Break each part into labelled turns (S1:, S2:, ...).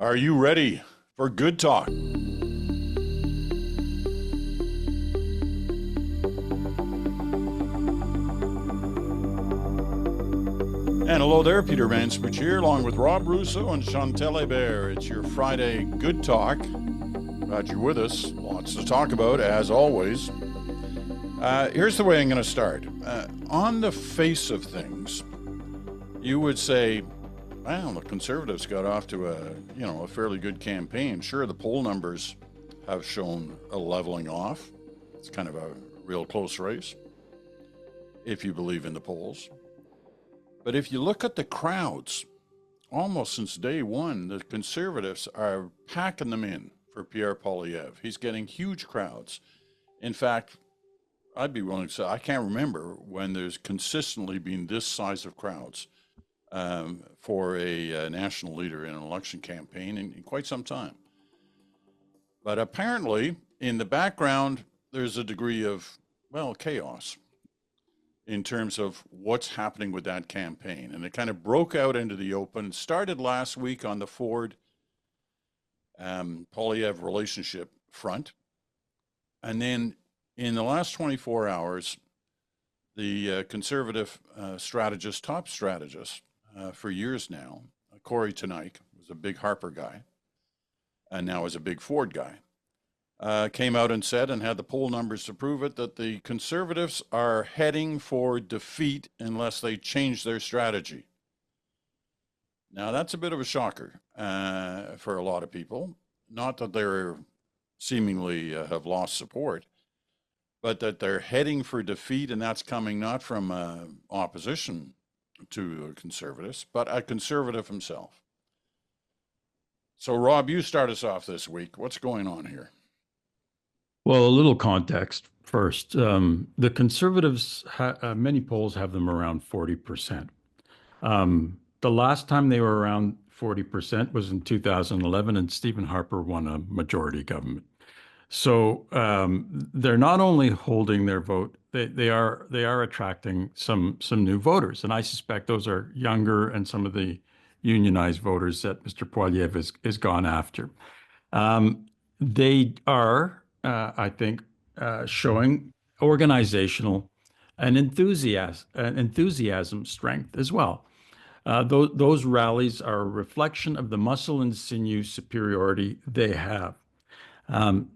S1: Are you ready for good talk? And hello there, Peter Mansbridge here, along with Rob Russo and Chantal Hebert. It's your Friday Good Talk. Glad you're with us. Lots to talk about, as always. Here's the way I'm going to start. On the face of things, you would say, well, the Conservatives got off to a fairly good campaign. Sure, the poll numbers have shown a leveling off. It's kind of a real close race, if you believe in the polls. But if you look at the crowds, almost since day one, the Conservatives are packing them in for Pierre Poilievre. He's getting huge crowds. In fact, I'd be willing to say I can't remember when there's consistently been this size of crowds for a national leader in an election campaign in quite some time. But apparently, in the background, there's a degree of, chaos in terms of what's happening with that campaign. And it kind of broke out into the open, started last week on the Ford Poilievre relationship front. And then in the last 24 hours, the Conservative top strategist for years now, Corey Tonight, was a big Harper guy, and now is a big Ford guy, came out and said, and had the poll numbers to prove it, that the Conservatives are heading for defeat unless they change their strategy. Now, that's a bit of a shocker for a lot of people. Not that they're seemingly have lost support, but that they're heading for defeat, and that's coming not from opposition to Conservatives, but a Conservative himself. So, Rob, you start us off this week. What's going on here?
S2: Well, a little context first. The Conservatives, many polls have them around 40%. The last time they were around 40% was in 2011, and Stephen Harper won a majority government. So they're not only holding their vote, they are attracting some new voters, and I suspect those are younger and some of the unionized voters that Mr. Poilievre is gone after. They are, I think, showing organizational and enthusiasm strength as well. Those rallies are a reflection of the muscle and sinew superiority they have. And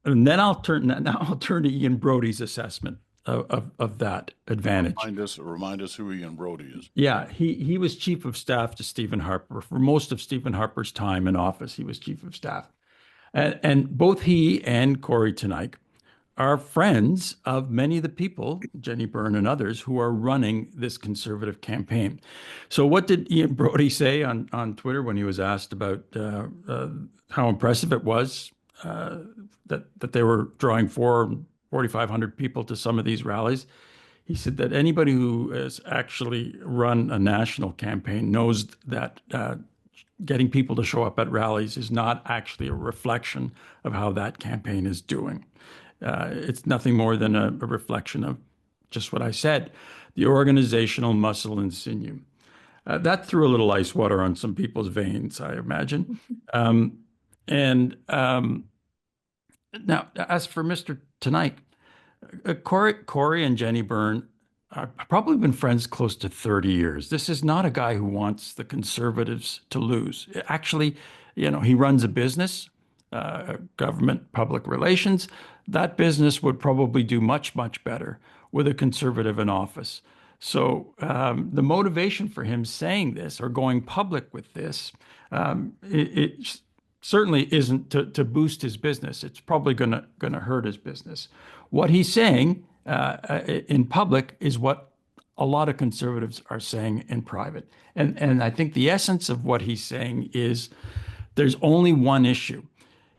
S2: then I'll turn to Ian Brody's assessment of that advantage.
S1: Remind us who Ian Brody is.
S2: Yeah, he was chief of staff to Stephen Harper for most of Stephen Harper's time in office. He was chief of staff, and both he and Corey Tonight are friends of many of the people, Jenny Byrne and others, who are running this Conservative campaign. So what did Ian Brody say on Twitter when he was asked about how impressive it was that they were drawing 4,500 people to some of these rallies? He said that anybody who has actually run a national campaign knows that getting people to show up at rallies is not actually a reflection of how that campaign is doing. It's nothing more than a reflection of just what I said, the organizational muscle and sinew. That threw a little ice water on some people's veins, I imagine. Now, as for Mr. Tonight, Corey and Jenny Byrne have probably been friends close to 30 years. This is not a guy who wants the Conservatives to lose. Actually, he runs a business, government public relations. That business would probably do much, much better with a Conservative in office. So the motivation for him saying this or going public with this, it certainly isn't to boost his business. It's probably going to hurt his business. What he's saying in public is what a lot of Conservatives are saying in private. And I think the essence of what he's saying is there's only one issue.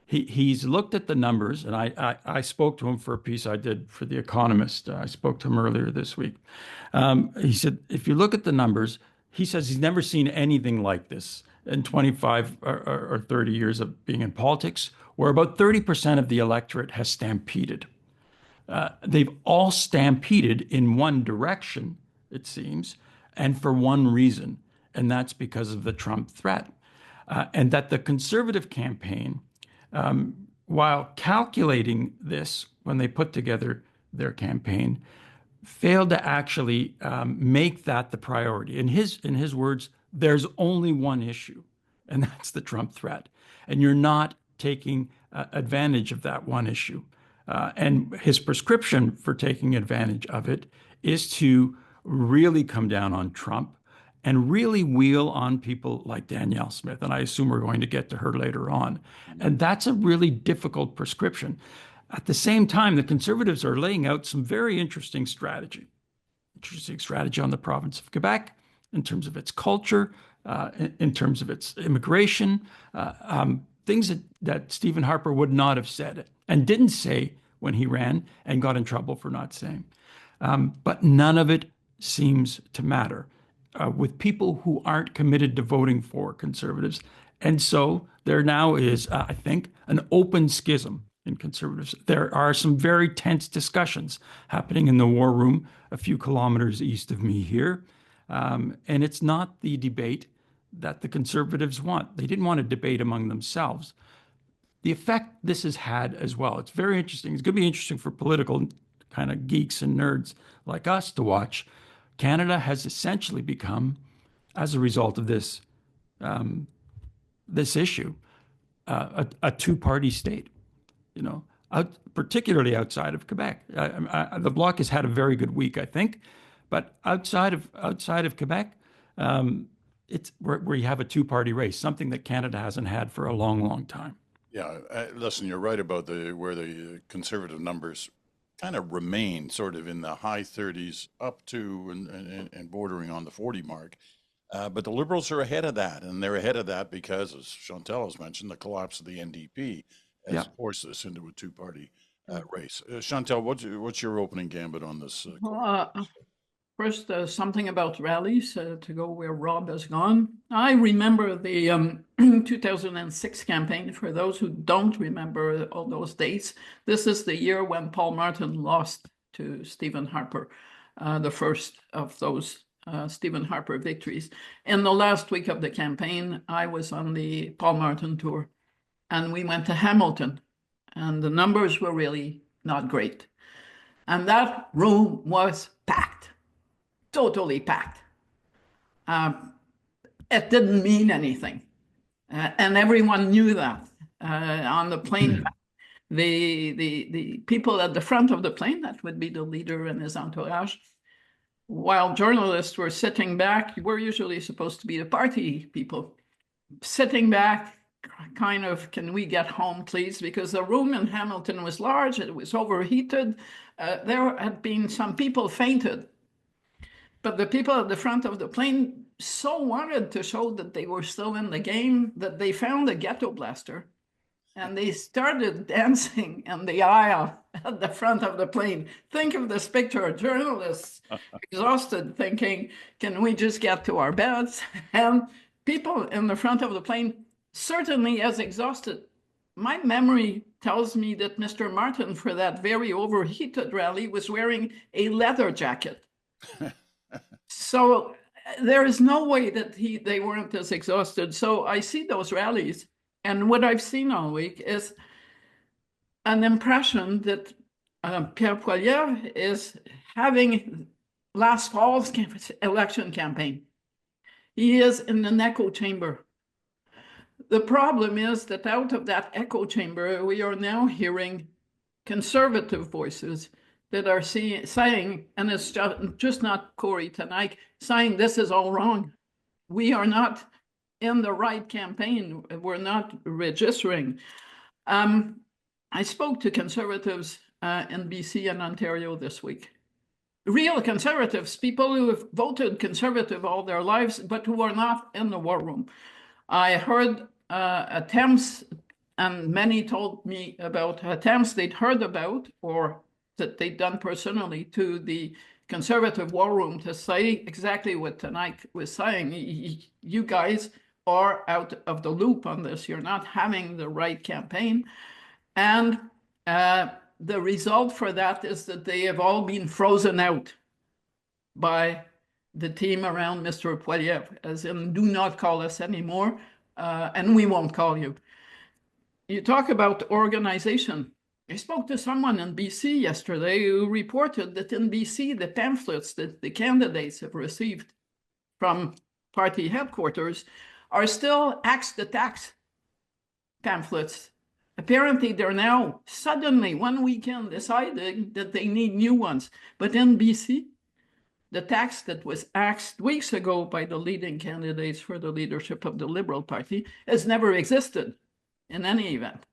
S2: He's looked at the numbers, and I spoke to him for a piece I did for The Economist. I spoke to him earlier this week. He said, if you look at the numbers, he says he's never seen anything like this in 25 or 30 years of being in politics, where about 30% of the electorate has stampeded. They've all stampeded in one direction, it seems, and for one reason, and that's because of the Trump threat. and that the Conservative campaign, while calculating this when they put together their campaign, failed to actually make that the priority. In his words, there's only one issue, and that's the Trump threat. And you're not taking advantage of that one issue. And his prescription for taking advantage of it is to really come down on Trump and really wheel on people like Danielle Smith. And I assume we're going to get to her later on. And that's a really difficult prescription. At the same time, the Conservatives are laying out some very interesting strategy. Interesting strategy on the province of Quebec in terms of its culture, in terms of its immigration, things that Stephen Harper would not have said and didn't say when he ran and got in trouble for not saying. But none of it seems to matter with people who aren't committed to voting for Conservatives. And so there now is, I think, an open schism in Conservatives. There are some very tense discussions happening in the war room a few kilometers east of me here. And it's not the debate that the Conservatives want. They didn't want a debate among themselves. The effect this has had as well, it's very interesting. It's going to be interesting for political kind of geeks and nerds like us to watch. Canada has essentially become, as a result of this, this issue, a two-party state. Particularly outside of Quebec. The Bloc has had a very good week, I think, but outside of Quebec, it's where you have a two-party race, something that Canada hasn't had for a long, long time.
S1: Yeah, listen, you're right about where the Conservative numbers kind of remain sort of in the high 30s up to and bordering on the 40 mark. But the Liberals are ahead of that, and they're ahead of that because, as Chantal has mentioned, the collapse of the NDP has forced us into a two-party race. Chantal, what's your opening gambit on this?
S3: First, something about rallies, to go where Rob has gone. I remember the 2006 campaign. For those who don't remember all those dates, this is the year when Paul Martin lost to Stephen Harper, the first of those Stephen Harper victories. In the last week of the campaign, I was on the Paul Martin tour, and we went to Hamilton, and the numbers were really not great. And that room was packed. Totally packed. It didn't mean anything. And everyone knew that. On the plane, the people at the front of the plane, that would be the leader and his entourage, while journalists were sitting back, we're usually supposed to be the party people, sitting back, kind of, can we get home, please? Because the room in Hamilton was large, it was overheated. There had been some people fainted. But the people at the front of the plane so wanted to show that they were still in the game that they found a ghetto blaster and they started dancing in the aisle at the front of the plane. Think of this picture, journalists exhausted thinking, can we just get to our beds? And people in the front of the plane certainly as exhausted. My memory tells me that Mr. Martin, for that very overheated rally, was wearing a leather jacket. So there is no way that they weren't as exhausted. So I see those rallies, and what I've seen all week is an impression that Pierre Poilievre is having last fall's election campaign. He is in an echo chamber. The problem is that out of that echo chamber, we are now hearing conservative voices that are saying, and it's just not Corey tonight, saying this is all wrong. We are not in the right campaign. We're not registering. I spoke to conservatives in BC and Ontario this week. Real conservatives, people who have voted conservative all their lives, but who are not in the war room. I heard attempts, and many told me about attempts they'd heard about or that they'd done personally to the conservative war room to say exactly what tonight was saying. You guys are out of the loop on this. You're not having the right campaign. And the result for that is that they have all been frozen out by the team around Mr. Poilievre, as in, do not call us anymore. and we won't call you. You talk about organization. I spoke to someone in BC yesterday who reported that in BC, the pamphlets that the candidates have received from party headquarters are still axe the tax pamphlets. Apparently, they're now suddenly one weekend deciding that they need new ones. But in BC, the tax that was axed weeks ago by the leading candidates for the leadership of the Liberal Party has never existed in any event.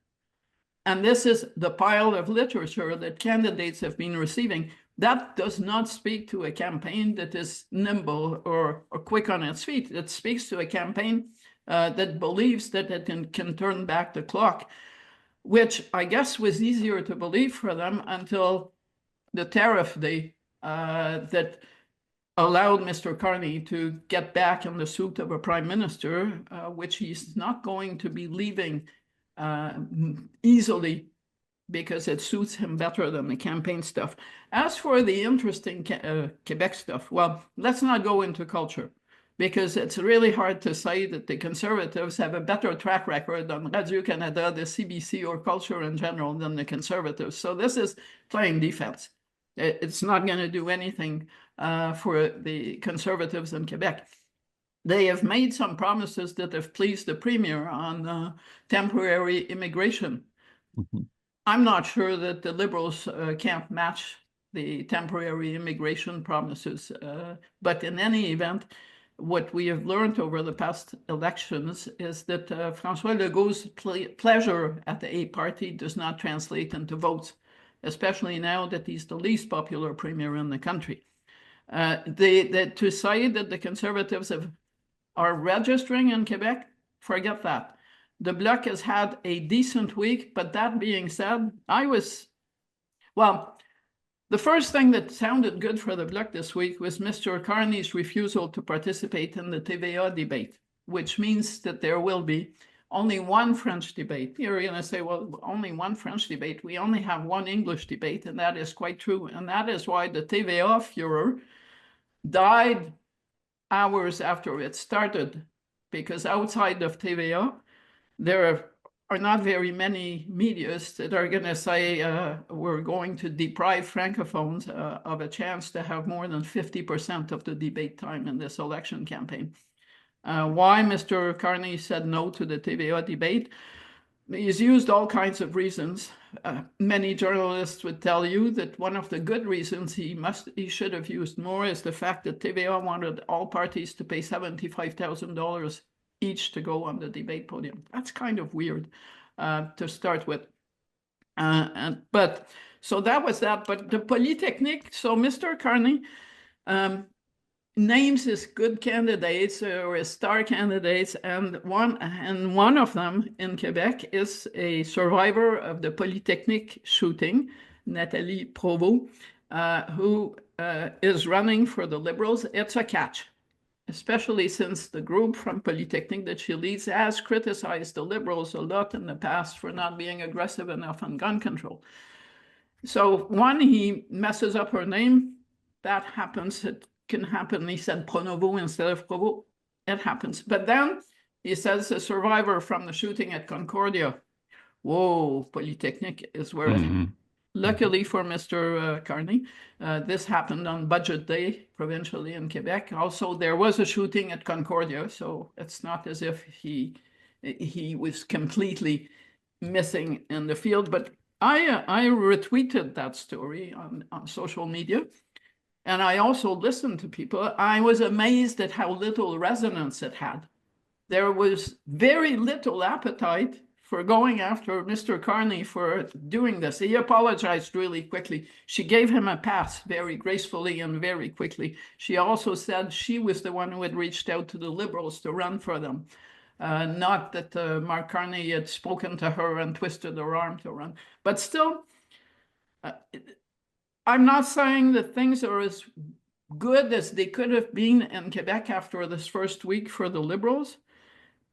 S3: And this is the pile of literature that candidates have been receiving. That does not speak to a campaign that is nimble or quick on its feet. It speaks to a campaign that believes that it can turn back the clock, which I guess was easier to believe for them until the tariff day that allowed Mr. Carney to get back in the suit of a prime minister, which he's not going to be leaving easily because it suits him better than the campaign stuff. As for the interesting Quebec stuff, well, let's not go into culture, because it's really hard to say that the Conservatives have a better track record on Radio-Canada, the CBC, or culture in general than the Conservatives. So this is playing defense. It's not going to do anything for the Conservatives in Quebec. They have made some promises that have pleased the Premier on temporary immigration.
S2: Mm-hmm.
S3: I'm not sure that the Liberals can't match the temporary immigration promises. But in any event, what we have learned over the past elections is that François Legault's pleasure at the A party does not translate into votes, especially now that he's the least popular Premier in the country. To say that the Conservatives are registering in Quebec, forget that. The Bloc has had a decent week, but that being said, the first thing that sounded good for the Bloc this week was Mr. Carney's refusal to participate in the TVA debate, which means that there will be only one French debate. You're going to say, well, only one French debate. We only have one English debate, and that is quite true. And that is why the TVA furor died hours after it started, because outside of TVA, there are not very many medias that are going to say we're going to deprive Francophones of a chance to have more than 50% of the debate time in this election campaign. Why Mr. Carney said no to the TVA debate? He's used all kinds of reasons. Many journalists would tell you that one of the good reasons he should have used more is the fact that TVA wanted all parties to pay $75,000 each to go on the debate podium. That's kind of weird to start with. So that was that. But the Polytechnique, so Mr. Carney names his good candidates or his star candidates, and one of them in Quebec is a survivor of the Polytechnique shooting, Nathalie Provost, who is running for the Liberals. It's a catch, especially since the group from Polytechnique that she leads has criticized the Liberals a lot in the past for not being aggressive enough on gun control. So he messes up her name. That happens. It can happen. He said Pronovo instead of Provo. It happens. But then he says a survivor from the shooting at Concordia. Whoa, Polytechnique is where
S2: Mm-hmm.
S3: Luckily for Mr. Carney, this happened on budget day provincially in Quebec. Also, there was a shooting at Concordia, so it's not as if he was completely missing in the field. But I retweeted that story on social media, and I also listened to people. I was amazed at how little resonance it had. There was very little appetite for going after Mr. Carney for doing this. He apologized really quickly. She gave him a pass very gracefully and very quickly. She also said she was the one who had reached out to the Liberals to run for them. Not that Mark Carney had spoken to her and twisted her arm to run. But still, I'm not saying that things are as good as they could have been in Quebec after this first week for the Liberals.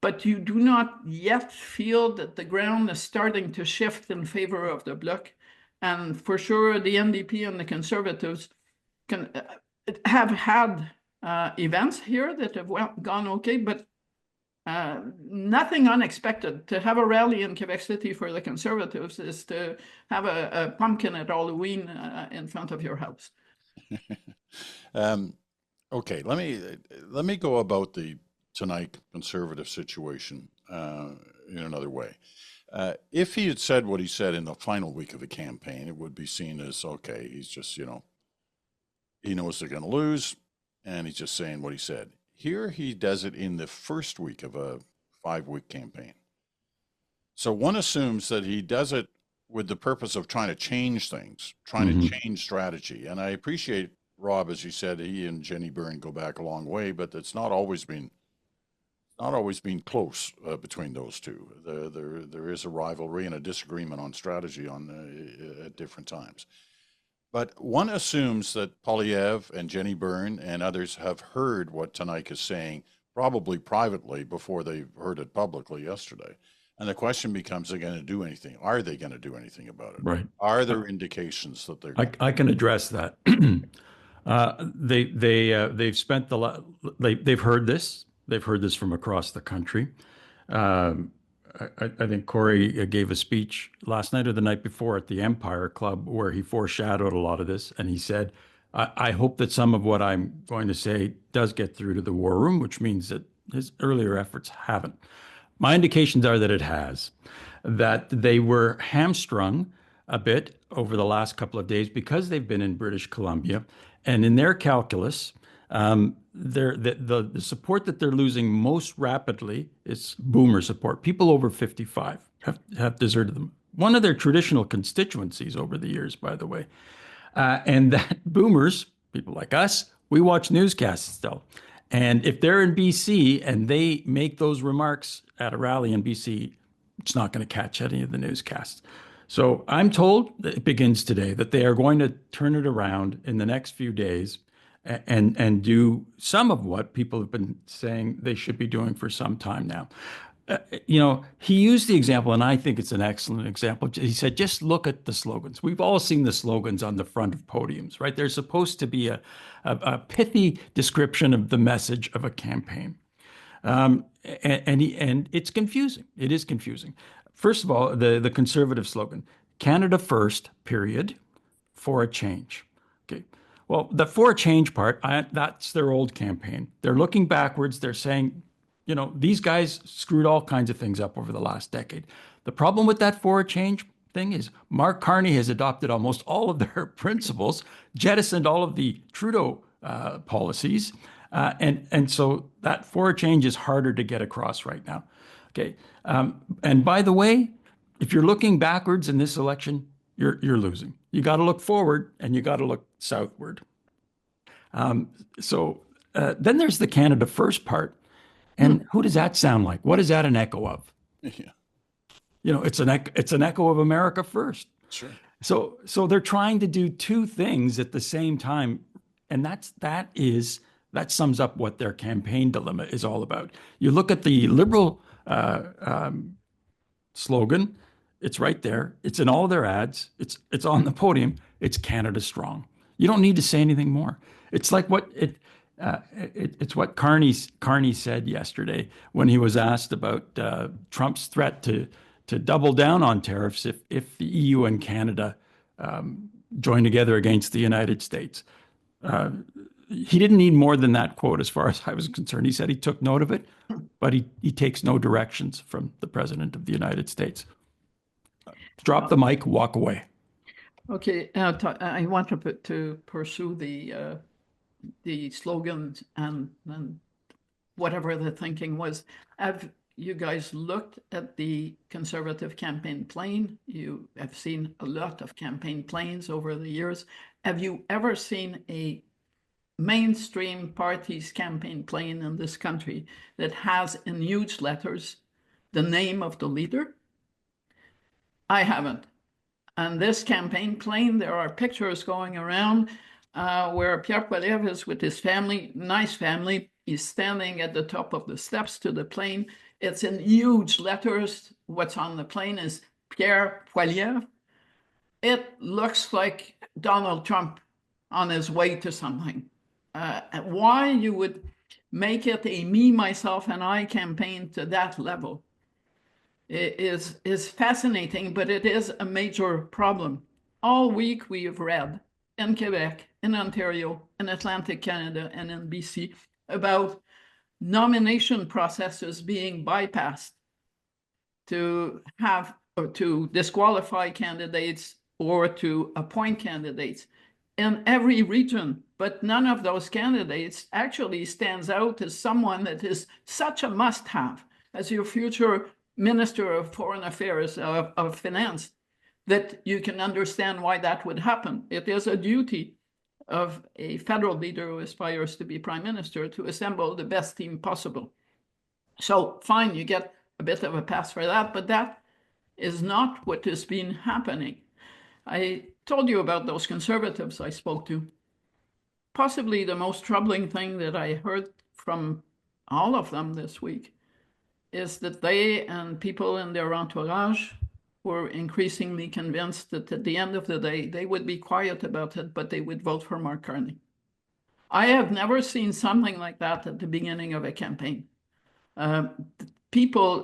S3: But you do not yet feel that the ground is starting to shift in favor of the Bloc. And for sure, the NDP and the Conservatives have had events here that have gone okay, but Nothing unexpected. To have a rally in Quebec City for the Conservatives is to have a pumpkin at Halloween in front of your house.
S1: Okay, let me go about the tonight Conservative situation in another way. If he had said what he said in the final week of the campaign, it would be seen as, okay, he's just, he knows they're going to lose, and he's just saying what he said. Here he does it in the first week of a 5-week campaign. So one assumes that he does it with the purpose of trying to change things, trying to change strategy. And I appreciate, Rob, as you said, he and Jenny Byrne go back a long way, but it's not always been close between those two. There is a rivalry and a disagreement on strategy at different times. But one assumes that Poilievre and Jenny Byrne and others have heard what Tonight is saying, probably privately, before they heard it publicly yesterday. And the question becomes, are they going to do anything? Are they going to do anything about it?
S2: Right.
S1: Are there indications that they're going
S2: I can address that. They've spent they've heard this. They've heard this from across the country. I think Corey gave a speech last night or the night before at the Empire Club where he foreshadowed a lot of this, and he said, I hope that some of what I'm going to say does get through to the war room, which means that his earlier efforts haven't. My indications are that it has, that they were hamstrung a bit over the last couple of days because they've been in British Columbia. And in their calculus, the support that they're losing most rapidly is boomer support. People over 55 have deserted them. One of their traditional constituencies over the years, by the way. And that boomers, people like us, we watch newscasts still. And if they're in BC and they make those remarks at a rally in BC, it's not going to catch any of the newscasts. So I'm told that it begins today that they are going to turn it around in the next few days and do some of what people have been saying they should be doing for some time now. He used the example, and I think it's an excellent example. He said, just look at the slogans. We've all seen the slogans on the front of podiums, right? They're supposed to be a pithy description of the message of a campaign. And it's confusing. It is confusing. First of all, the Conservative slogan, Canada first, period, for a change. Okay. Well, the for a change part, that's their old campaign. They're looking backwards. They're saying, these guys screwed all kinds of things up over the last decade. The problem with that for a change thing is Mark Carney has adopted almost all of their principles, jettisoned all of the Trudeau policies. And so that for a change is harder to get across right now. Okay. And by the way, if you're looking backwards in this election, you're losing. You got to look forward and you got to look southward. So then there's the Canada First part. And who does that sound like? What is that an echo of?
S1: Yeah.
S2: It's an echo of America First.
S1: Sure.
S2: So they're trying to do two things at the same time. And that sums up what their campaign dilemma is all about. You look at the Liberal slogan, it's right there. It's in all their ads. It's on the podium. It's Canada Strong. You don't need to say anything more. It's like it's what Carney said yesterday when he was asked about Trump's threat to double down on tariffs if the EU and Canada join together against the United States. He didn't need more than that quote as far as I was concerned. He said he took note of it, but he takes no directions from the President of the United States. Drop the mic, walk away.
S3: Okay, I want to pursue the slogans and whatever the thinking was. Have you guys looked at the Conservative campaign plane? You have seen a lot of campaign planes over the years. Have you ever seen a mainstream party's campaign plane in this country that has in huge letters the name of the leader? I haven't. On this campaign plane, there are pictures going around where Pierre Poilievre is with his family, nice family. He's standing at the top of the steps to the plane. It's in huge letters. What's on the plane is Pierre Poilievre. It looks like Donald Trump on his way to something. Why you would make it a me, myself, and I campaign to that level is fascinating, but it is a major problem. All week we have read in Quebec, in Ontario, in Atlantic Canada, and in BC about nomination processes being bypassed to have or to disqualify candidates or to appoint candidates in every region, but none of those candidates actually stands out as someone that is such a must-have as your future Minister of Foreign Affairs, of Finance, that you can understand why that would happen. It is a duty of a federal leader who aspires to be Prime Minister to assemble the best team possible. So fine, you get a bit of a pass for that, but that is not what has been happening. I told you about those Conservatives I spoke to. Possibly the most troubling thing that I heard from all of them this week is that they and people in their entourage were increasingly convinced that at the end of the day, they would be quiet about it, but they would vote for Mark Carney. I have never seen something like that at the beginning of a campaign. People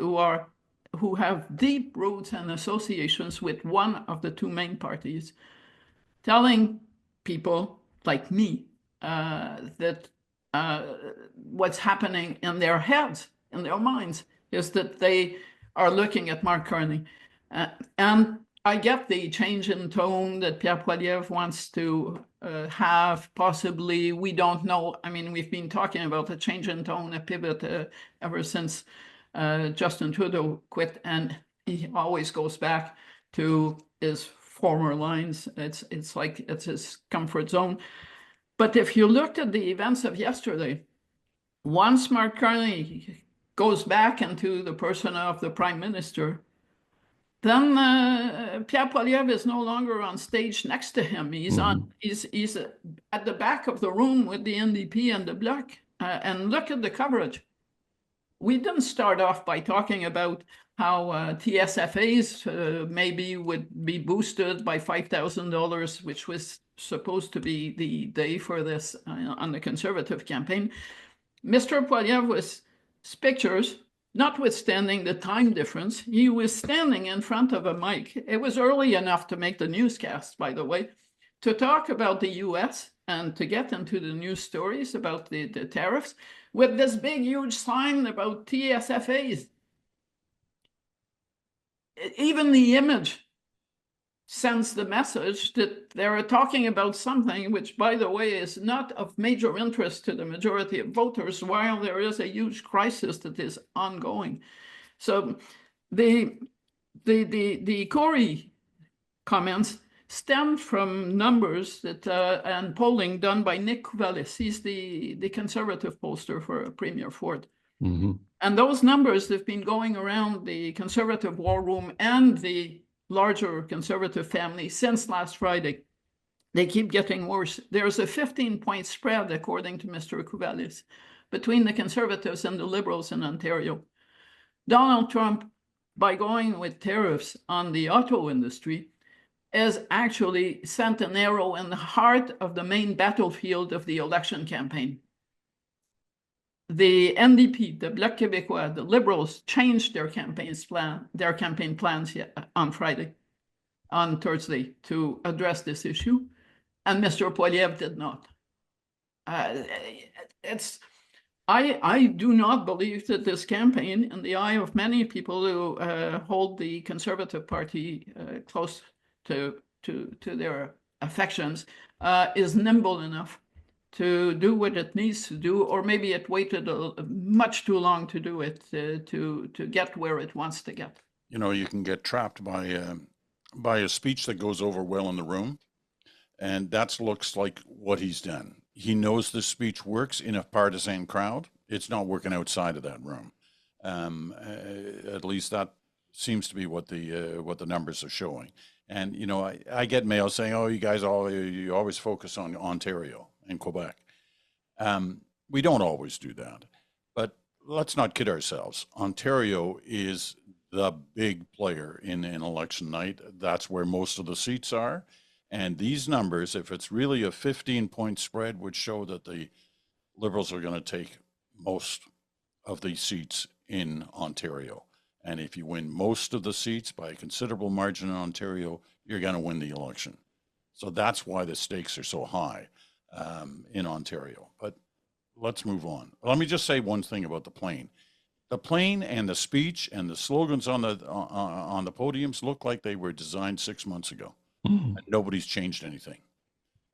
S3: who have deep roots and associations with one of the two main parties, telling people like me that what's happening in their heads, in their minds, is that they are looking at Mark Carney. And I get the change in tone that Pierre Poilievre wants to have, possibly. We don't know. I mean, we've been talking about a change in tone, a pivot ever since Justin Trudeau quit, and he always goes back to his former lines. It's like it's his comfort zone. But if you looked at the events of yesterday, once Mark Carney goes back into the persona of the Prime Minister, then Pierre Poilievre is no longer on stage next to him. He's he's at the back of the room with the NDP and the Bloc. And look at the coverage. We didn't start off by talking about how TSFAs maybe would be boosted by $5,000, which was supposed to be the day for this on the Conservative campaign. Mr. Poilievre's pictures, notwithstanding the time difference, he was standing in front of a mic. It was early enough to make the newscast, by the way, to talk about the US and to get into the news stories about the tariffs with this big, huge sign about TSFAs. Even the image sends the message that they're talking about something which, by the way, is not of major interest to the majority of voters, while there is a huge crisis that is ongoing. So the Corey comments stemmed from numbers that and polling done by Nick Kouvalis. He's the Conservative pollster for Premier Ford. Mm-hmm. And those numbers have been going around the Conservative war room and the larger Conservative family since last Friday. They keep getting worse. There's a 15-point spread, according to Mr. Kouvalis, between the Conservatives and the Liberals in Ontario. Donald Trump, by going with tariffs on the auto industry, has actually sent an arrow in the heart of the main battlefield of the election campaign. The NDP, the Bloc Québécois, the Liberals changed their campaign plans on Thursday to address this issue, and Mr. Poilievre did not. I do not believe that this campaign, in the eye of many people who hold the Conservative Party close to their affections, is nimble enough to do what it needs to do, or maybe it waited much too long to do it to get where it wants to get.
S1: You know, you can get trapped by a speech that goes over well in the room, and that looks like what he's done. He knows this speech works in a partisan crowd. It's not working outside of that room. At least that seems to be what the numbers are showing. And, you know, I get mail saying, oh, you guys you always focus on Ontario and Quebec. We don't always do that. But let's not kid ourselves. Ontario is the big player in election night. That's where most of the seats are. And these numbers, if it's really a 15-point spread, would show that the Liberals are going to take most of the seats in Ontario. And if you win most of the seats by a considerable margin in Ontario, you're going to win the election. So that's why the stakes are so high in Ontario. But let's move on. Let me just say one thing about the plane. The plane and the speech and the slogans on the podiums look like they were designed 6 months ago. And nobody's changed anything.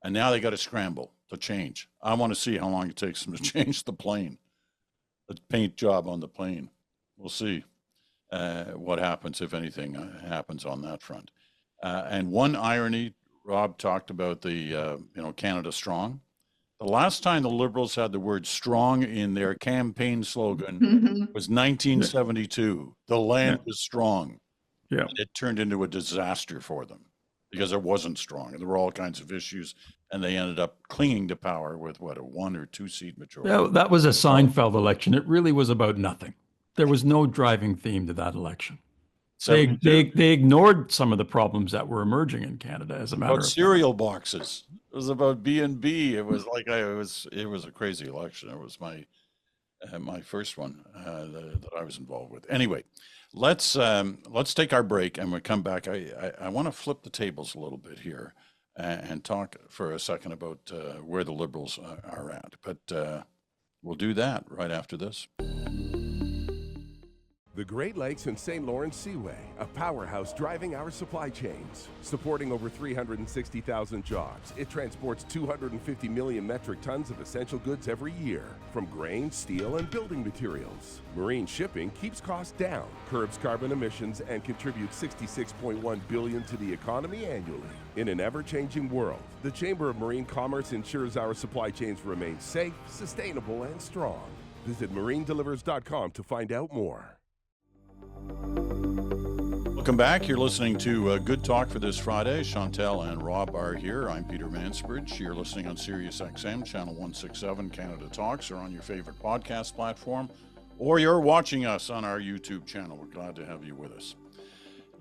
S1: And now they got to scramble to change. I want to see how long it takes them to change the plane, the paint job on the plane. We'll see what happens, if anything happens on that front. And one irony, Rob talked about the, Canada Strong. The last time the Liberals had the word strong in their campaign slogan was 1972. The land was strong.
S2: Yeah.
S1: And it turned into a disaster for them because it wasn't strong. And there were all kinds of issues, and they ended up clinging to power with, a 1 or 2 seat majority.
S2: That was a Seinfeld election. It really was about nothing. There was no driving theme to that election. They ignored some of the problems that were emerging in Canada, as a matter of fact.
S1: Cereal boxes. It was about B&B. It was like it was a crazy election. It was my first one that I was involved with. Anyway, let's take our break, and we'll come back. I want to flip the tables a little bit here and talk for a second about where the Liberals are at. But we'll do that right after this.
S4: The Great Lakes and St. Lawrence Seaway, a powerhouse driving our supply chains. Supporting over 360,000 jobs, it transports 250 million metric tons of essential goods every year, from grain, steel, and building materials. Marine shipping keeps costs down, curbs carbon emissions, and contributes $66.1 billion to the economy annually. In an ever-changing world, the Chamber of Marine Commerce ensures our supply chains remain safe, sustainable, and strong. Visit marinedelivers.com to find out more.
S1: Welcome back. You're listening to Good Talk for this Friday. Chantal and Rob are here. I'm Peter Mansbridge. You're listening on Sirius XM, Channel 167, Canada Talks, or on your favorite podcast platform, or you're watching us on our YouTube channel. We're glad to have you with us.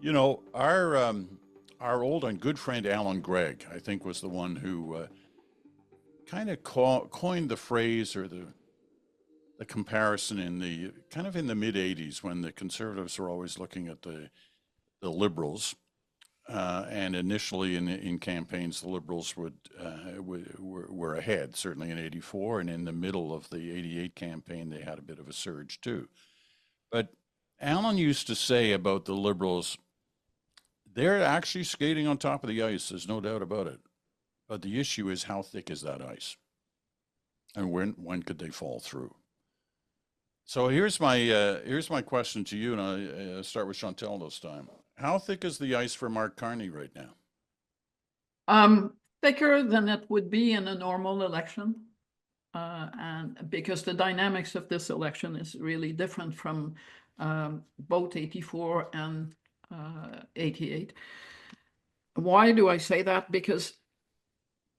S1: You know, our old and good friend Alan Gregg, I think, was the one who kind of coined the phrase or the comparison in the mid 80s, when the Conservatives were always looking at the Liberals, and initially in campaigns, the Liberals were ahead, certainly in 84, and in the middle of the 88 campaign, they had a bit of a surge too. But Alan used to say about the Liberals, they're actually skating on top of the ice, there's no doubt about it. But the issue is, how thick is that ice? And when could they fall through? So here's my question to you, and I start with Chantal this time. How thick is the ice for Mark Carney right now?
S3: Thicker than it would be in a normal election, and because the dynamics of this election is really different from both 84 and 88. Why do I say that? Because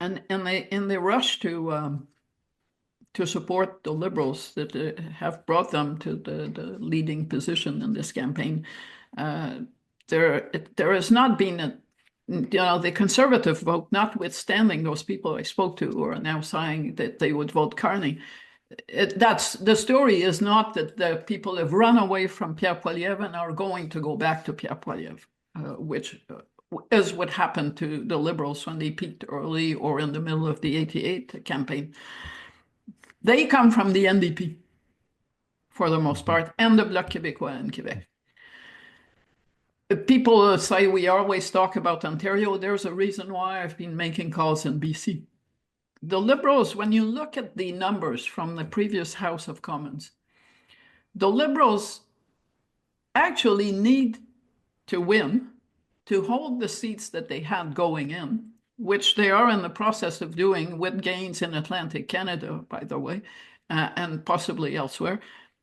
S3: in the rush to support the Liberals that have brought them to the leading position in this campaign, there has not been the Conservative vote, notwithstanding those people I spoke to who are now saying that they would vote Carney. That's the story, is not that the people have run away from Pierre Poilievre and are going to go back to Pierre Poilievre, which is what happened to the Liberals when they peaked early or in the middle of the 88 campaign. They come from the NDP, for the most part, and the Bloc Québécois in Quebec. People say we always talk about Ontario. There's a reason why I've been making calls in BC. The Liberals, when you look at the numbers from the previous House of Commons, the Liberals actually need to win to hold the seats that they had going in, which they are in the process of doing with gains in Atlantic Canada, by the way, and possibly elsewhere,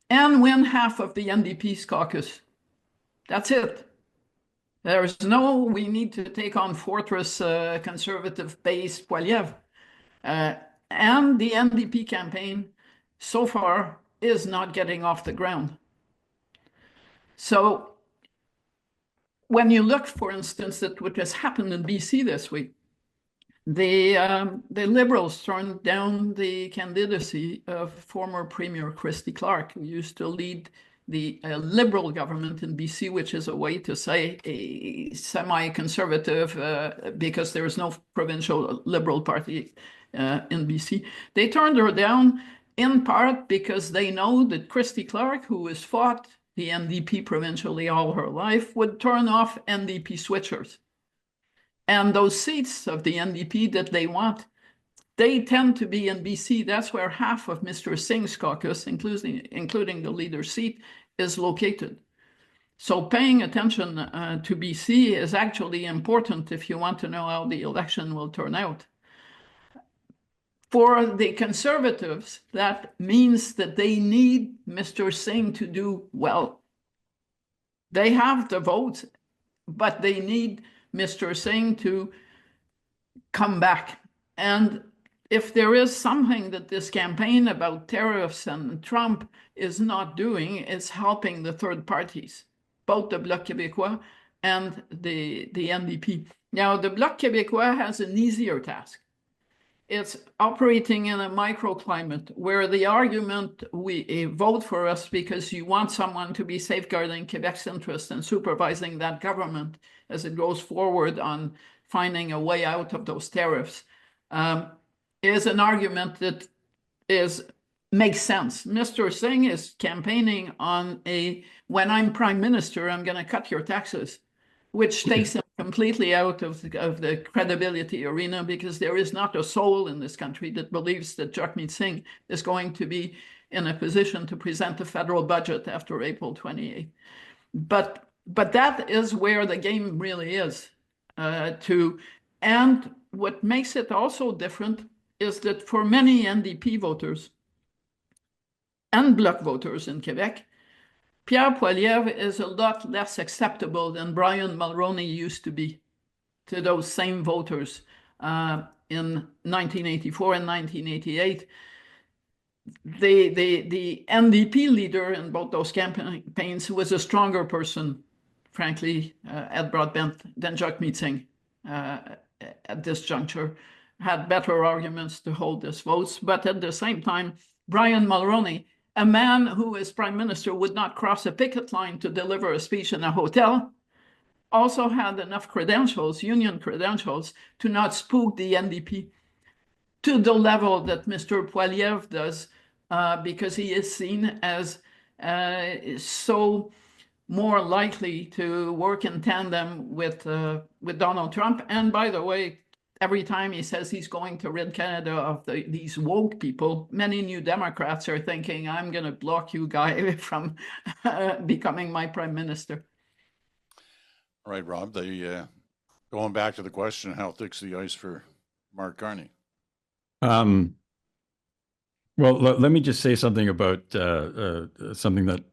S3: and win half of the NDP's caucus. That's it. There's we need to take on fortress conservative-based Poilievre. And the NDP campaign, so far, is not getting off the ground. So when you look, for instance, at what has happened in BC this week, the Liberals turned down the candidacy of former Premier Christy Clark, who used to lead the Liberal government in BC, which is a way to say a semi-conservative, because there is no provincial Liberal party in BC. They turned her down in part because they know that Christy Clark, who has fought the NDP provincially all her life, would turn off NDP switchers. And those seats of the NDP that they want, they tend to be in BC. That's where half of Mr. Singh's caucus, including the leader's seat, is located. So paying attention to BC is actually important if you want to know how the election will turn out. For the Conservatives, that means that they need Mr. Singh to do well. They have the votes, but they need Mr. Singh to come back. And if there is something that this campaign about tariffs and Trump is not doing, it's helping the third parties, both the Bloc Québécois and the NDP. Now, the Bloc Québécois has an easier task. It's operating in a microclimate where the argument, we vote for us because you want someone to be safeguarding Quebec's interest and supervising that government as it goes forward on finding a way out of those tariffs, is an argument that makes sense. Mr. Singh is campaigning on when I'm prime minister, I'm going to cut your taxes, which takes him completely out of the credibility arena, because there is not a soul in this country that believes that Jagmeet Singh is going to be in a position to present a federal budget after April 28th. But that is where the game really is. And what makes it also different is that for many NDP voters and Bloc voters in Quebec, Pierre Poilievre is a lot less acceptable than Brian Mulroney used to be to those same voters in 1984 and 1988. The NDP leader in both those campaigns was a stronger person, frankly, at broadband than Jagmeet Singh at this juncture, had better arguments to hold his votes. But at the same time, Brian Mulroney, a man who as prime minister would not cross a picket line to deliver a speech in a hotel, also had enough credentials, union credentials, to not spook the NDP to the level that Mr. Poilievre does, because he is seen as so more likely to work in tandem with Donald Trump. And by the way, every time he says he's going to rid Canada of these woke people, many New Democrats are thinking, I'm going to block you guy from becoming my prime minister.
S1: All right, Rob, going back to the question, how thick's the ice for Mark Carney?
S2: Well, let me just say something about something that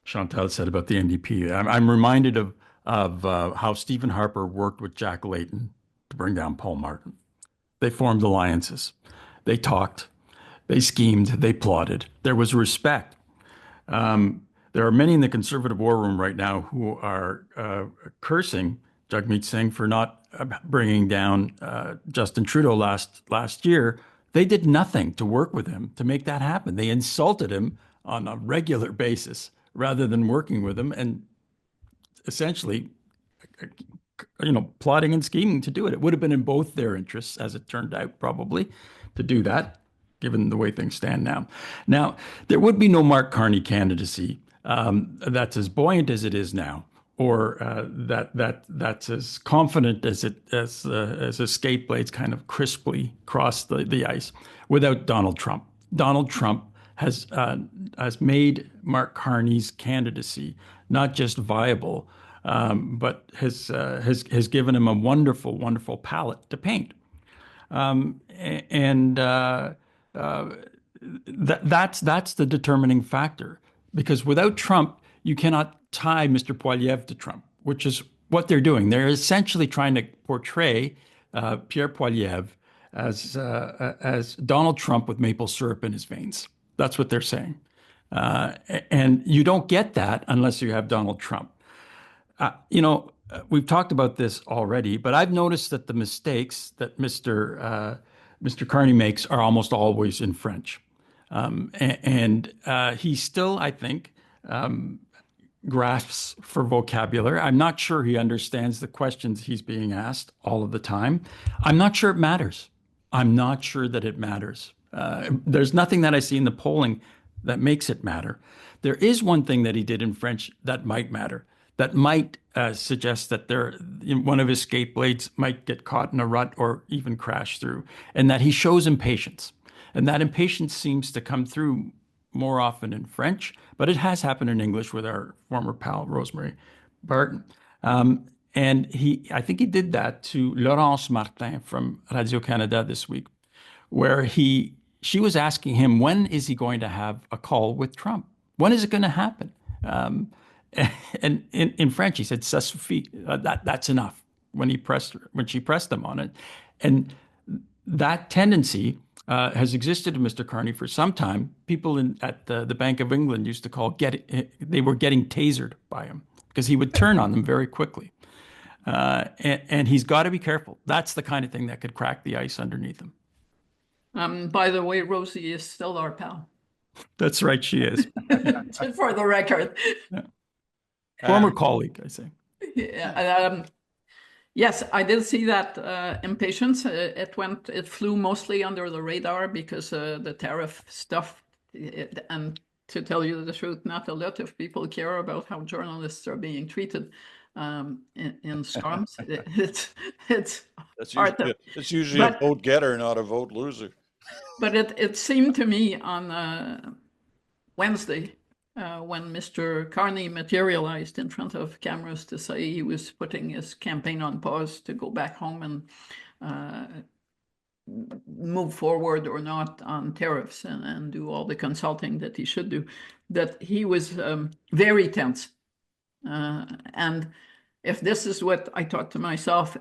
S2: Chantal said about the NDP. I'm reminded of how Stephen Harper worked with Jack Layton to bring down Paul Martin. They formed alliances. They talked. They schemed. They plotted. There was respect. There are many in the Conservative war room right now who are cursing Jagmeet Singh for not bringing down Justin Trudeau last year. They did nothing to work with him to make that happen. They insulted him on a regular basis rather than working with him and essentially, plotting and scheming to do it. It would have been in both their interests, as it turned out, probably, to do that, given the way things stand now. Now, there would be no Mark Carney candidacy that's as buoyant as it is now, or that's as confident as escape blades kind of crisply cross the ice, without Donald Trump. Donald Trump has made Mark Carney's candidacy not just viable, but has given him a wonderful, wonderful palette to paint. That's the determining factor, because without Trump, you cannot tie Mr. Poilievre to Trump, which is what they're doing. They're essentially trying to portray Pierre Poilievre as Donald Trump with maple syrup in his veins. That's what they're saying. And you don't get that unless you have Donald Trump. we've talked about this already, but I've noticed that the mistakes that Mr. Carney makes are almost always in French. He still, I think, grasps for vocabulary. I'm not sure he understands the questions he's being asked all of the time. I'm not sure it matters. I'm not sure that it matters. There's nothing that I see in the polling that makes it matter. There is one thing that he did in French that might matter, that might suggest that one of his skate blades might get caught in a rut or even crash through, and that he shows impatience. And that impatience seems to come through more often in French, but it has happened in English with our former pal, Rosemary Barton. I think he did that to Laurence Martin from Radio-Canada this week, where she was asking him, when is he going to have a call with Trump? When is it going to happen? And in French, he said, "Ça suffit." That's enough. When she pressed him on it, and that tendency has existed in Mr. Carney for some time. People at the Bank of England used to they were getting tasered by him because he would turn on them very quickly. And he's got to be careful. That's the kind of thing that could crack the ice underneath him.
S3: By the way, Rosie is still our pal.
S2: That's right, she is.
S3: For the record.
S2: Yeah. Former colleague, I say.
S3: Yeah, yes, I did see that impatience. It flew mostly under the radar because the tariff stuff. And to tell you the truth, not a lot of people care about how journalists are being treated in storms. It's
S1: usually a vote getter, not a vote loser.
S3: But it seemed to me on Wednesday, when Mr. Carney materialized in front of cameras to say he was putting his campaign on pause to go back home and move forward or not on tariffs and do all the consulting that he should do, that he was very tense. And if this is what I thought to myself,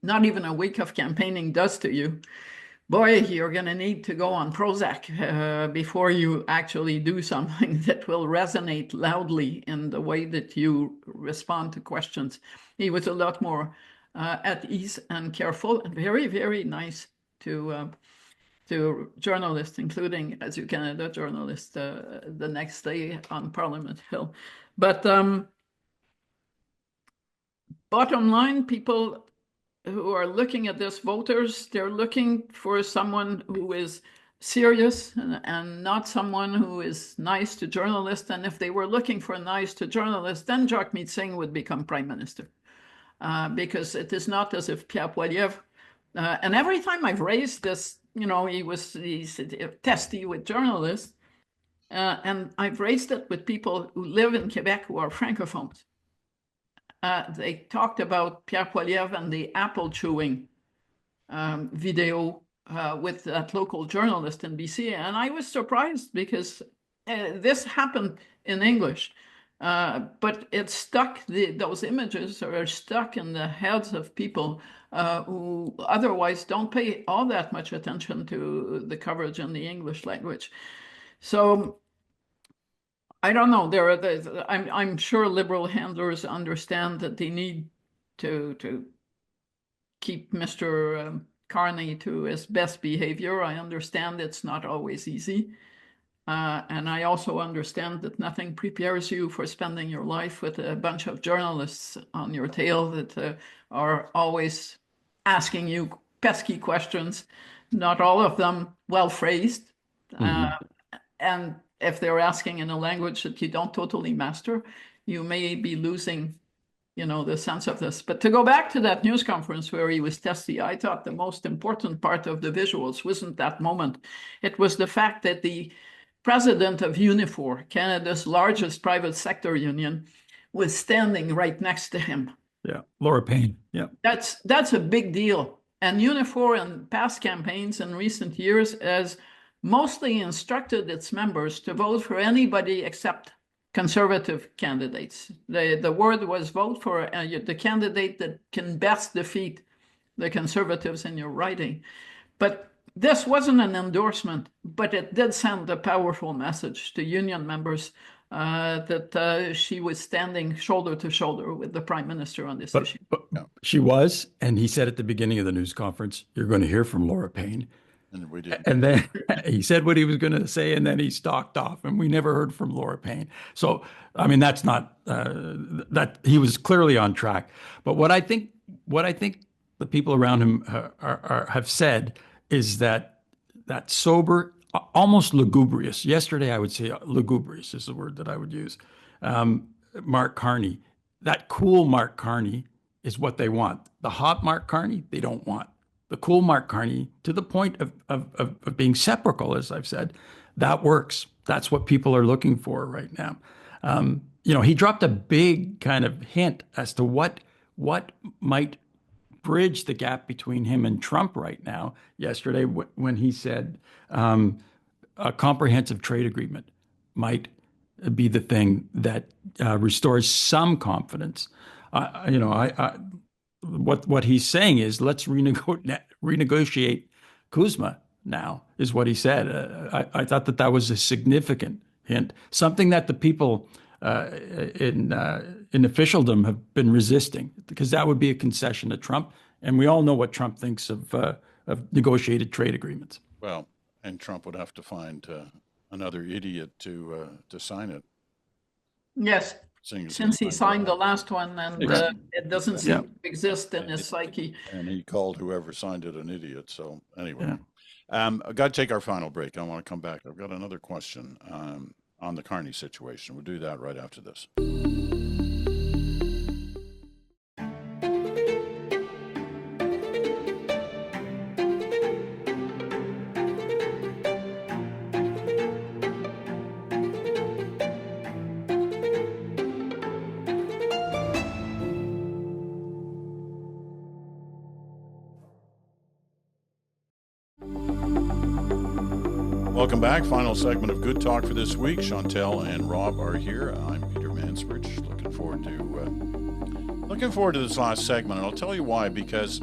S3: not even a week of campaigning does to you, boy, you're going to need to go on Prozac before you actually do something that will resonate loudly in the way that you respond to questions. He was a lot more at ease and careful and very, very nice to journalists, including Radio-Canada journalists, the next day on Parliament Hill. But bottom line, people who are looking at this, voters, they're looking for someone who is serious and not someone who is nice to journalists. And if they were looking for nice to journalists, then Jagmeet Singh would become prime minister. Because it is not as if Pierre Poilievre, and every time I've raised this, he's testy with journalists, and I've raised it with people who live in Quebec who are francophones. They talked about Pierre Poilievre and the apple chewing video with that local journalist in BC. And I was surprised because this happened in English, but it stuck, those images are stuck in the heads of people who otherwise don't pay all that much attention to the coverage in the English language. So I don't know. I'm sure Liberal handlers understand that they need to keep Mr. Carney to his best behavior. I understand it's not always easy. And I also understand that nothing prepares you for spending your life with a bunch of journalists on your tail that are always asking you pesky questions, not all of them well phrased. And if they're asking in a language that you don't totally master, you may be losing, the sense of this. But to go back to that news conference where he was testy, I thought the most important part of the visuals wasn't that moment. It was the fact that the president of Unifor, Canada's largest private sector union, was standing right next to him.
S2: Yeah, Laura Payne. Yeah,
S3: that's a big deal. And Unifor in past campaigns in recent years has mostly instructed its members to vote for anybody except conservative candidates. The word was vote for the candidate that can best defeat the conservatives in your riding. But this wasn't an endorsement, but it did send a powerful message to union members that she was standing shoulder to shoulder with the prime minister on this issue.
S2: But she was, and he said at the beginning of the news conference, "You're going to hear from Laura Payne."
S1: And we did.
S2: And then he said what he was going to say, and then he stalked off, and we never heard from Laura Payne. So, I mean, that's not that he was clearly on track. But what I think the people around him have said is that sober, almost lugubrious. Yesterday, I would say lugubrious is the word that I would use. Mark Carney, that cool Mark Carney is what they want. The hot Mark Carney, they don't want. The cool Mark Carney, to the point of being sepulchral, as I've said, that works. That's what people are looking for right now. He dropped a big kind of hint as to what might bridge the gap between him and Trump right now yesterday when he said a comprehensive trade agreement might be the thing that restores some confidence. What he's saying is let's renegotiate Kuzma now, is what he said. I thought that was a significant hint, something that the people in officialdom have been resisting, because that would be a concession to Trump, and we all know what Trump thinks of negotiated trade agreements.
S1: Well, and Trump would have to find another idiot to sign it.
S3: Yes, since he signed the last one, and it doesn't seem to exist in his psyche.
S1: And he called whoever signed it an idiot. So anyway, I've got to take our final break. I want to come back. I've got another question on the Carney situation. We'll do that right after this. Welcome back. Final segment of Good Talk for this week. Chantal and Rob are here. I'm Peter Mansbridge. Looking forward to this last segment, and I'll tell you why. Because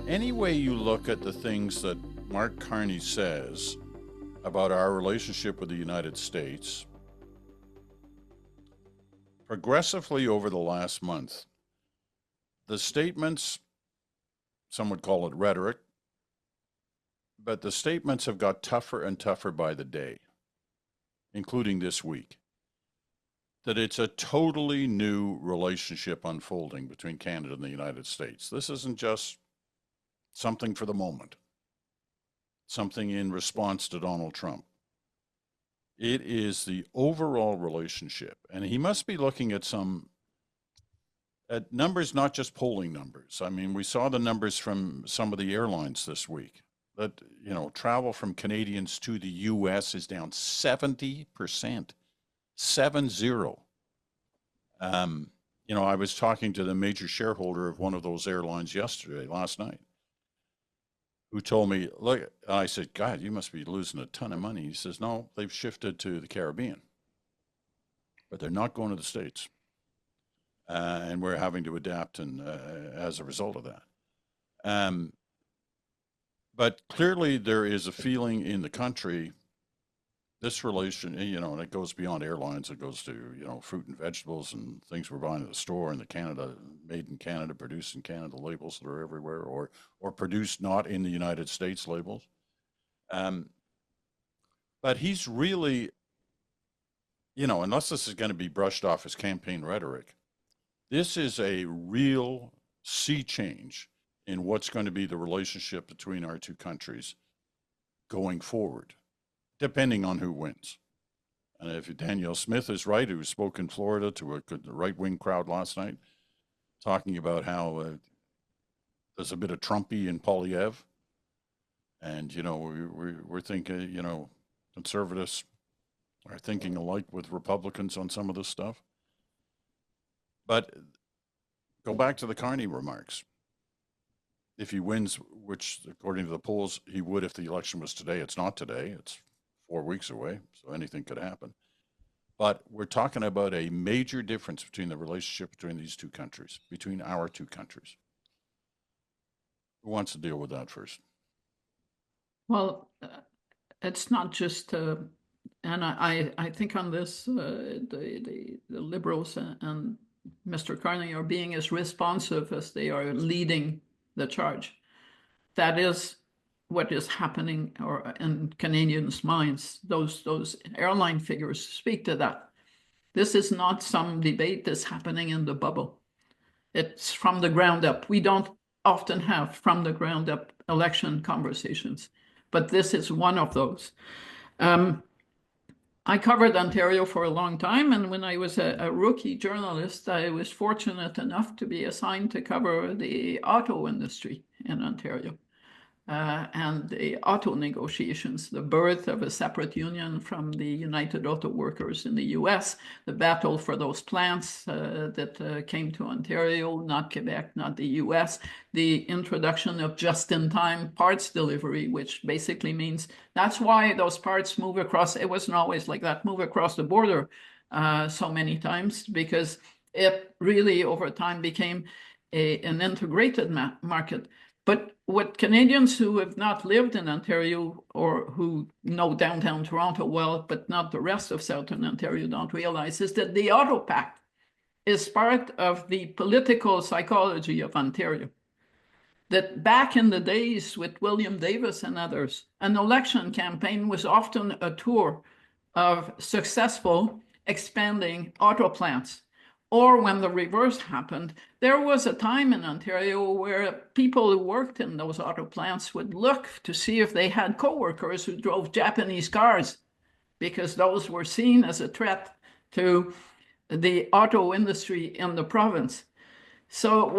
S1: any way you look at the things that Mark Carney says about our relationship with the United States, progressively over the last month, the statements, some would call it rhetoric, but the statements have got tougher and tougher by the day, including this week, that it's a totally new relationship unfolding between Canada and the United States. This isn't just something for the moment, something in response to Donald Trump. It is the overall relationship. And he must be looking at numbers, not just polling numbers. I mean, we saw the numbers from some of the airlines this week. That, travel from Canadians to the U.S. is down 70%, 70. I was talking to the major shareholder of one of those airlines last night, who told me, look, I said, God, you must be losing a ton of money. He says, no, they've shifted to the Caribbean, but they're not going to the States. And we're having to adapt as a result of that. But clearly there is a feeling in the country, this relation, and it goes beyond airlines. It goes to, fruit and vegetables and things we're buying at the store, and the Canada, made in Canada, produced in Canada labels that are everywhere, or produced not in the United States labels. But he's really, unless this is going to be brushed off as campaign rhetoric, this is a real sea change in what's going to be the relationship between our two countries going forward, depending on who wins. And if Danielle Smith is right, who spoke in Florida to a right-wing crowd last night, talking about how there's a bit of Trumpy in Poilievre, and, we're thinking, conservatives are thinking alike with Republicans on some of this stuff. But go back to the Carney remarks. If he wins, which according to the polls, he would if the election was today. It's not today. It's 4 weeks away, so anything could happen. But we're talking about a major difference between the relationship between these two countries, between our two countries. Who wants to deal with that first?
S3: Well, it's not just And I think on this, the Liberals and Mr. Carney are being as responsive as they are leading the charge. That is what is happening or in Canadians' minds. Those airline figures speak to that. This is not some debate that's happening in the bubble. It's from the ground up. We don't often have from the ground up election conversations, but this is one of those. I covered Ontario for a long time, and when I was a rookie journalist, I was fortunate enough to be assigned to cover the auto industry in Ontario. And the auto negotiations, the birth of a separate union from the United Auto Workers in the US, the battle for those plants that came to Ontario, not Quebec, not the US, the introduction of just-in-time parts delivery, which basically means that's why those parts move across. It wasn't always like that, move across the border so many times, because it really over time became an integrated market. But what Canadians who have not lived in Ontario or who know downtown Toronto well, but not the rest of Southern Ontario, don't realize is that the Auto Pact is part of the political psychology of Ontario. That back in the days with William Davis and others, an election campaign was often a tour of successful expanding auto plants. Or when the reverse happened, there was a time in Ontario where people who worked in those auto plants would look to see if they had coworkers who drove Japanese cars, because those were seen as a threat to the auto industry in the province. So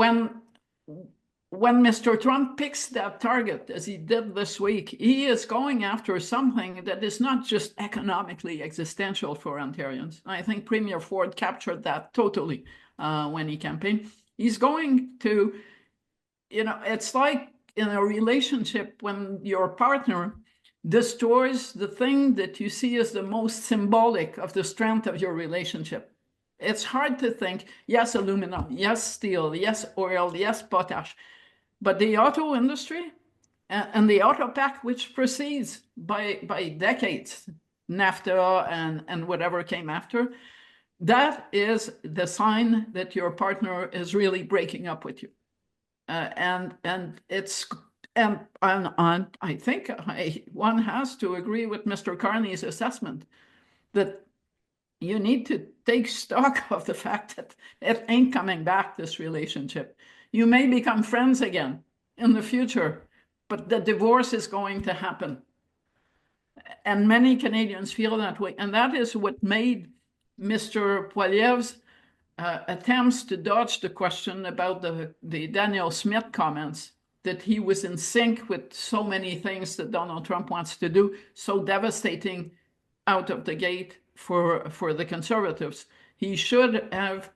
S3: when Mr. Trump picks that target, as he did this week, he is going after something that is not just economically existential for Ontarians. I think Premier Ford captured that totally when he campaigned. He's going to, it's like in a relationship when your partner destroys the thing that you see as the most symbolic of the strength of your relationship. It's hard to think, yes, aluminum, yes, steel, yes, oil, yes, potash. But the auto industry and the Auto Pact, which precedes by decades, NAFTA and whatever came after, that is the sign that your partner is really breaking up with you. And I think one has to agree with Mr. Carney's assessment that you need to take stock of the fact that it ain't coming back, this relationship. You may become friends again in the future, but the divorce is going to happen. And many Canadians feel that way. And that is what made Mr. Poilievre's attempts to dodge the question about the Daniel Smith comments, that he was in sync with so many things that Donald Trump wants to do, so devastating out of the gate for the Conservatives. He should have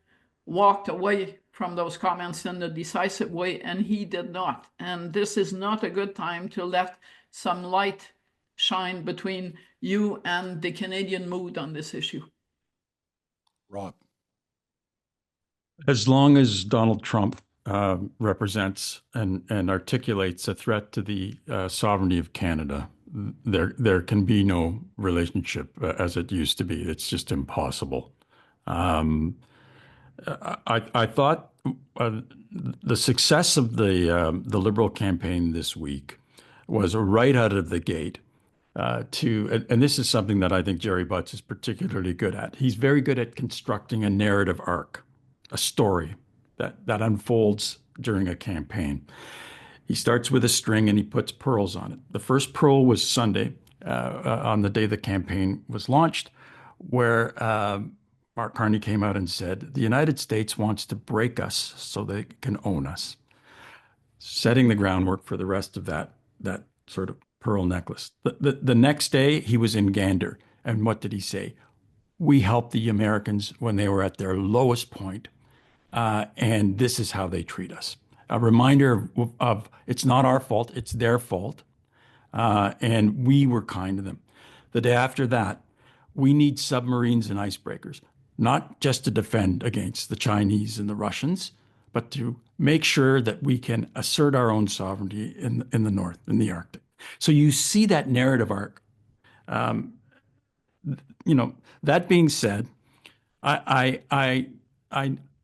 S3: walked away from those comments in a decisive way, and he did not. And this is not a good time to let some light shine between you and the Canadian mood on this issue.
S1: Rob.
S2: As long as Donald Trump represents and articulates a threat to the sovereignty of Canada, there can be no relationship as it used to be. It's just impossible. I thought the success of the Liberal campaign this week was right out of the gate and this is something that I think Jerry Butts is particularly good at. He's very good at constructing a narrative arc, a story that unfolds during a campaign. He starts with a string and he puts pearls on it. The first pearl was Sunday, on the day the campaign was launched, where Mark Carney came out and said, the United States wants to break us so they can own us, setting the groundwork for the rest of that sort of pearl necklace. The next day, he was in Gander. And what did he say? We helped the Americans when they were at their lowest point, and this is how they treat us. A reminder of it's not our fault, it's their fault, and we were kind to them. The day after that, we need submarines and icebreakers, not just to defend against the Chinese and the Russians, but to make sure that we can assert our own sovereignty in the North, in the Arctic. So you see that narrative arc that being said, I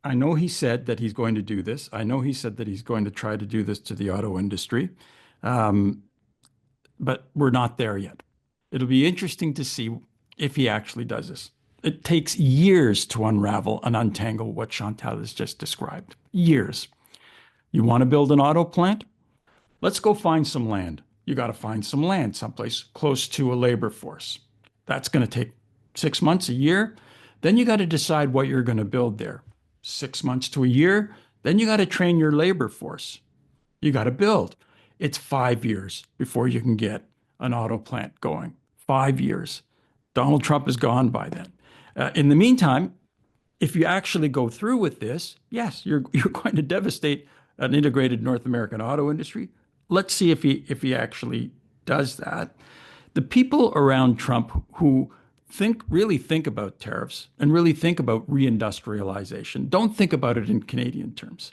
S2: know he said that he's going to do this. I know he said that he's going to try to do this to the auto industry, but we're not there yet. It'll be interesting to see if he actually does this. It takes years to unravel and untangle what Chantal has just described. Years. You want to build an auto plant? Let's go find some land. You got to find some land someplace close to a labor force. That's going to take 6 months, a year. Then you got to decide what you're going to build there. 6 months to a year. Then you got to train your labor force. You got to build. It's 5 years before you can get an auto plant going. 5 years. Donald Trump is gone by then. In the meantime, if you actually go through with this, yes, you're going to devastate an integrated North American auto industry. Let's see if he actually does that. The people around Trump who really think about tariffs and really think about reindustrialization don't think about it in Canadian terms.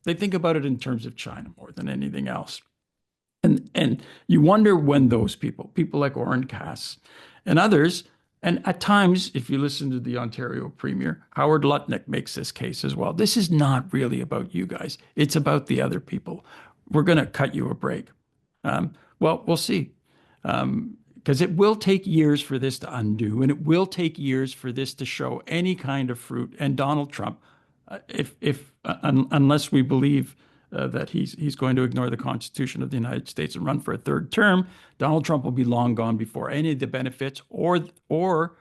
S2: They think about it in terms of China more than anything else. And you wonder when those people like Oren Cass and others, and at times, if you listen to the Ontario Premier, Howard Lutnick makes this case as well. This is not really about you guys. It's about the other people. We're going to cut you a break. Well, we'll see. Because it will take years for this to undo, and it will take years for this to show any kind of fruit. And Donald Trump, unless we believe that he's going to ignore the Constitution of the United States and run for a third term, Donald Trump will be long gone before any of the benefits or the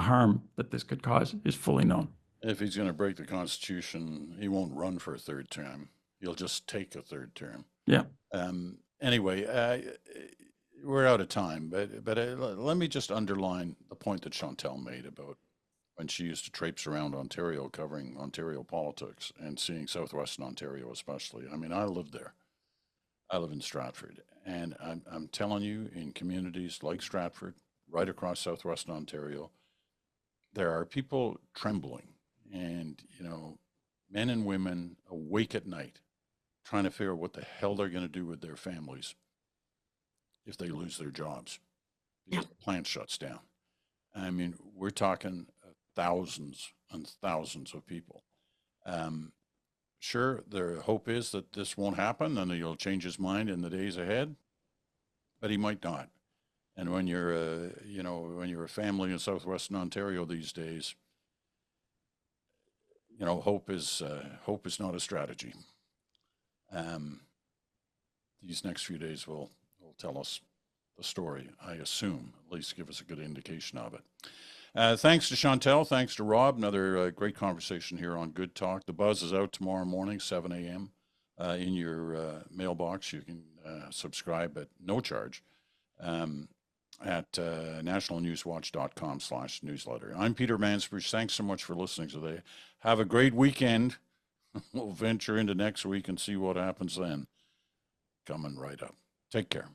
S2: harm that this could cause is fully known.
S1: If he's going to break the Constitution, he won't run for a third term. He'll just take a third term.
S2: Yeah.
S1: Anyway, we're out of time, but let me just underline the point that Chantal made about when she used to traipse around Ontario covering Ontario politics and seeing Southwestern Ontario especially. I mean, I live there. I live in Stratford, and I'm telling you, in communities like Stratford, right across Southwestern Ontario, there are people trembling and, men and women awake at night trying to figure out what the hell they're going to do with their families if they lose their jobs because the plant shuts down. I mean, we're talking thousands and thousands of people. Sure, their hope is that this won't happen and he'll change his mind in the days ahead, but he might not. And when you're a family in Southwestern Ontario these days, hope is not a strategy. These next few days will tell us the story, I assume, at least give us a good indication of it. Thanks to Chantal. Thanks to Rob. Another great conversation here on Good Talk. The Buzz is out tomorrow morning, 7 a.m. In your mailbox. You can subscribe at no charge at nationalnewswatch.com/newsletter. I'm Peter Mansbridge. Thanks so much for listening today. Have a great weekend. We'll venture into next week and see what happens then. Coming right up. Take care.